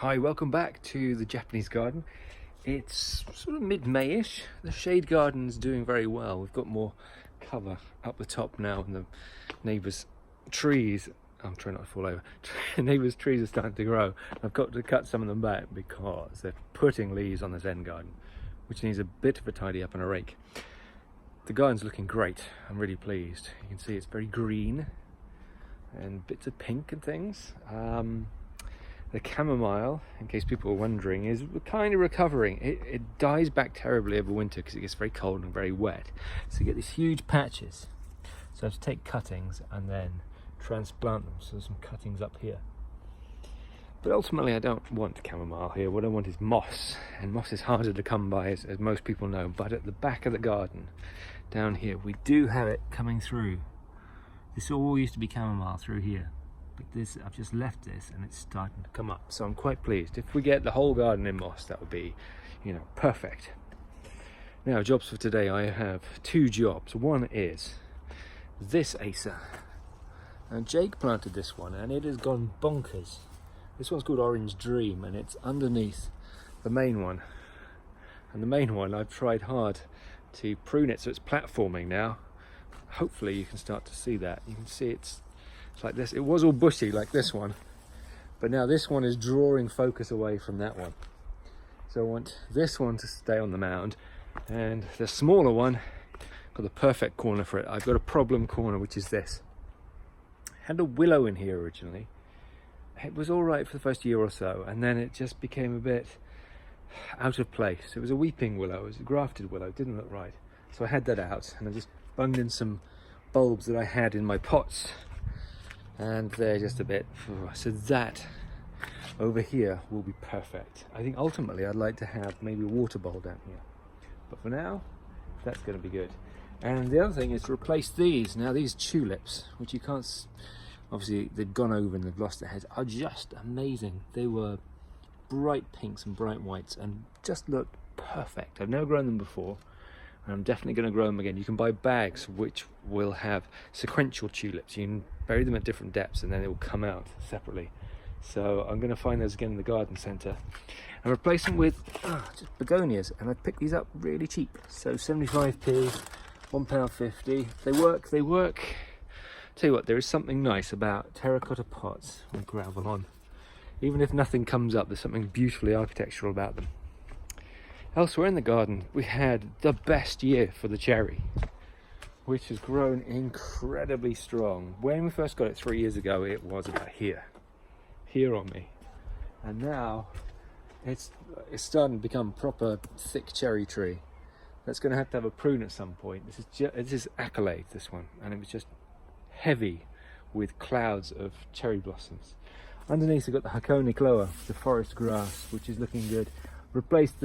Hi, welcome back to the Japanese garden. It's sort of mid-May-ish. The shade garden's doing very well. We've got more cover up the top now, and the neighbours' trees, I'm trying not to fall over, neighbours' trees are starting to grow. I've got to cut some of them back because they're putting leaves on the Zen garden, which needs a bit of a tidy up and a rake. The garden's looking great. I'm really pleased. You can see it's very green and bits of pink and things. The chamomile, in case people are wondering, is kind of recovering. It dies back terribly over winter because it gets very cold and very wet. So you get these huge patches. So I have to take cuttings and then transplant them. So there's some cuttings up here. But ultimately I don't want chamomile here. What I want is moss. And moss is harder to come by, as most people know. But at the back of the garden, down here, we do have it coming through. This all used to be chamomile through here. But this, I've just left this and it's starting to come up, so I'm quite pleased. If we get the whole garden in moss, that would be, perfect. Now, jobs for today. I have two jobs. One is this acer. And Jake planted this one and it has gone bonkers. This one's called Orange Dream and it's underneath the main one. And the main one, I've tried hard to prune it so it's platforming now. Hopefully you can start to see that. You can see it's like this. It was all bushy like this one, but now this one is drawing focus away from that one. So I want this one to stay on the mound, and the smaller one got the perfect corner for it. I've got a problem corner, which is this. I had a willow in here originally. It was all right for the first year or so, and then it just became a bit out of place. It was a weeping willow, it was a grafted willow, it didn't look right. So I had that out, and I just bunged in some bulbs that I had in my pots, and they're just a bit, so that over here will be perfect. I think ultimately I'd like to have maybe a water bowl down here, but for now that's going to be good. And the other thing is to replace these. Now these tulips, which you can't, obviously they've gone over and they've lost their heads, are just amazing. They were bright pinks and bright whites and just looked perfect. I've never grown them before, and I'm definitely going to grow them again. You can buy bags which will have sequential tulips. You can bury them at different depths and then it will come out separately. So I'm going to find those again in the garden centre and replace them with just begonias. And I picked these up really cheap. So 75p, £1.50. They work. Tell you what, there is something nice about terracotta pots with gravel on. Even if nothing comes up, there's something beautifully architectural about them. Elsewhere in the garden, we had the best year for the cherry, which has grown incredibly strong. When we first got it 3 years ago, it was about here on me. And now it's starting to become a proper thick cherry tree. That's going to have a prune at some point. This is accolade, this one, and it was just heavy with clouds of cherry blossoms. Underneath we've got the Hakone Cloa, the forest grass, which is looking good. Replaced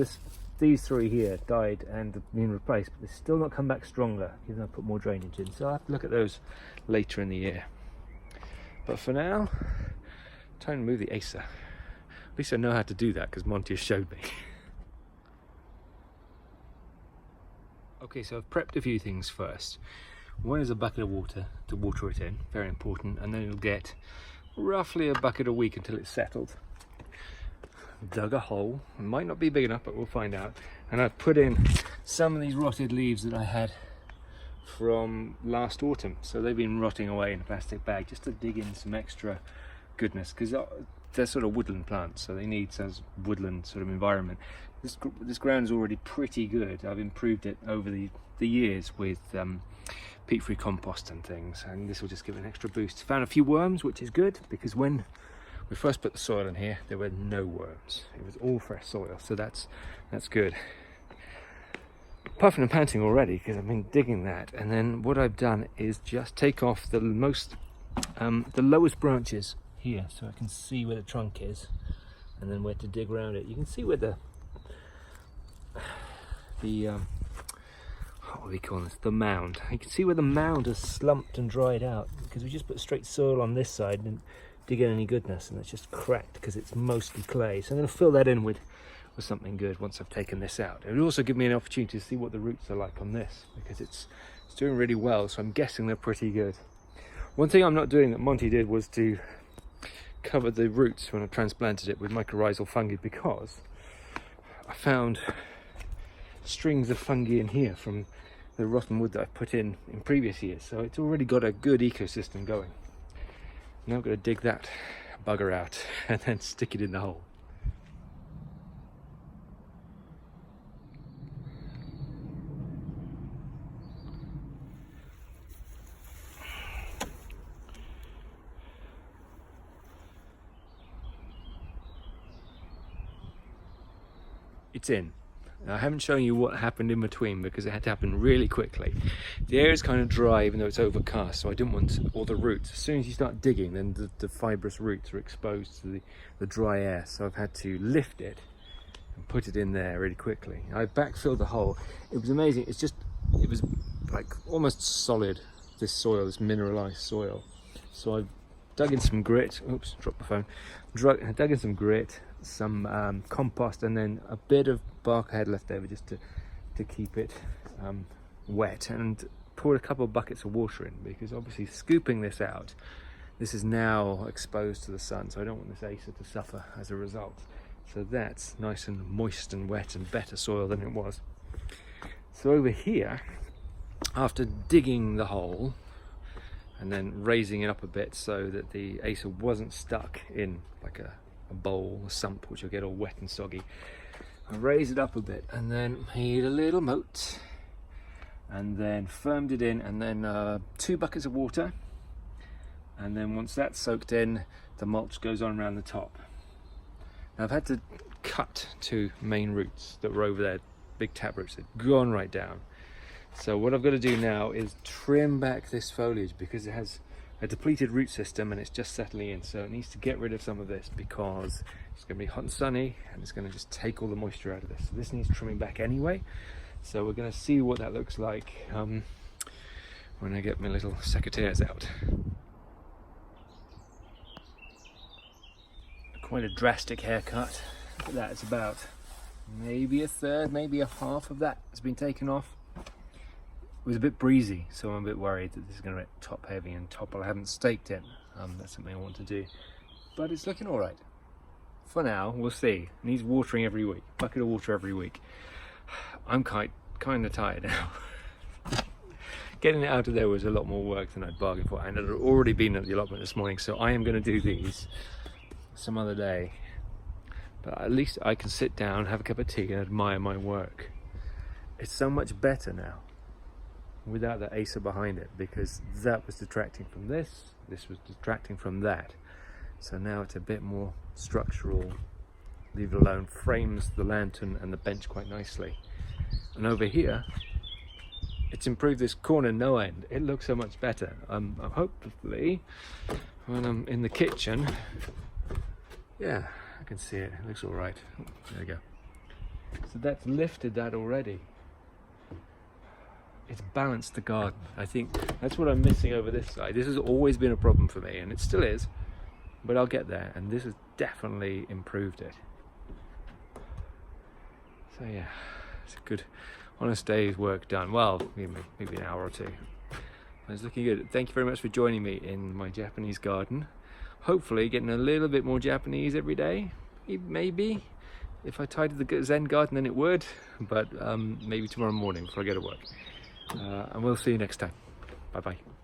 these three here, died and been replaced, but they've still not come back stronger, even though I put more drainage in. So I'll have to look at those later in the year. But for now, time to move the acer. At least I know how to do that because Monty has showed me. Okay, so I've prepped a few things first. One is a bucket of water to water it in, very important, and then it'll get roughly a bucket a week until it's settled. Dug a hole, it might not be big enough, but we'll find out. And I've put in some of these rotted leaves that I had from last autumn, so they've been rotting away in a plastic bag just to dig in some extra goodness, because they're sort of woodland plants, so they need some woodland sort of environment. This ground is already pretty good. I've improved it over the years with peat-free compost and things, and this will just give it an extra boost. Found a few worms, which is good, because when we first put the soil in here, there were no worms. It was all fresh soil, so that's good. Puffing and panting already because I've been digging that, and then what I've done is just take off the lowest branches here, so I can see where the trunk is, and then where to dig around it. You can see where the what do we call this? The mound. You can see where the mound has slumped and dried out because we just put straight soil on this side and dig in any goodness, and it's just cracked because it's mostly clay. So I'm going to fill that in with something good once I've taken this out. It would also give me an opportunity to see what the roots are like on this, because it's doing really well, so I'm guessing they're pretty good. One thing I'm not doing that Monty did was to covered the roots when I transplanted it with mycorrhizal fungi, because I found strings of fungi in here from the rotten wood that I've put in previous years, so it's already got a good ecosystem going. Now I've got to dig that bugger out and then stick it in the hole. It's in. Now, I haven't shown you what happened in between because it had to happen really quickly. The air is kind of dry even though it's overcast, so I didn't want all the roots. As soon as you start digging, then the fibrous roots are exposed to the dry air, so I've had to lift it and put it in there really quickly. I backfilled the hole. It was amazing. It was like almost solid, this soil, this mineralized soil. So I dug in some grit. Oops, dropped the phone. Dug in some grit, some compost, and then a bit of bark I had left over just to keep it wet, and poured a couple of buckets of water in, because obviously scooping this out, this is now exposed to the sun, so I don't want this acer to suffer as a result. So that's nice and moist and wet and better soil than it was. So over here, after digging the hole and then raising it up a bit so that the acer wasn't stuck in like a bowl, a sump, which will get all wet and soggy, I raised it up a bit and then made a little moat and then firmed it in, and then 2 buckets of water, and then once that's soaked in, the mulch goes on around the top. Now I've had to cut 2 main roots that were over there, big tap roots, they've gone right down. So what I've got to do now is trim back this foliage, because it has a depleted root system and it's just settling in, so it needs to get rid of some of this because it's going to be hot and sunny and it's going to just take all the moisture out of this. So this needs trimming back anyway, so we're going to see what that looks like when I get my little secateurs out. Quite a drastic haircut. Look at that, it's about maybe a third, maybe a half of that has been taken off. It was a bit breezy, so I'm a bit worried that this is going to get top heavy and topple. I haven't staked it. That's something I want to do, but it's looking all right for now. We'll see. It needs watering every week, bucket of water every week. I'm kind of tired now. Getting it out of there was a lot more work than I'd bargained for, and it had already been at the allotment this morning, so I am going to do these some other day. But at least I can sit down, have a cup of tea and admire my work. It's so much better now without the acer behind it, because that was detracting from this was detracting from that. So now it's a bit more structural, leave it alone, frames the lantern and the bench quite nicely. And over here, it's improved this corner no end. It looks so much better. Hopefully, when I'm in the kitchen, yeah, I can see it. It looks all right. There we go. So that's lifted that already. It's balanced the garden. I think that's what I'm missing over this side. This has always been a problem for me, and it still is, but I'll get there, and this has definitely improved it. So yeah, it's a good, honest day's work done. Well, maybe an hour or two. It's looking good. Thank you very much for joining me in my Japanese garden. Hopefully getting a little bit more Japanese every day, maybe. If I tidied the Zen garden, then it would, but maybe tomorrow morning before I go to work. And we'll see you next time. Bye bye.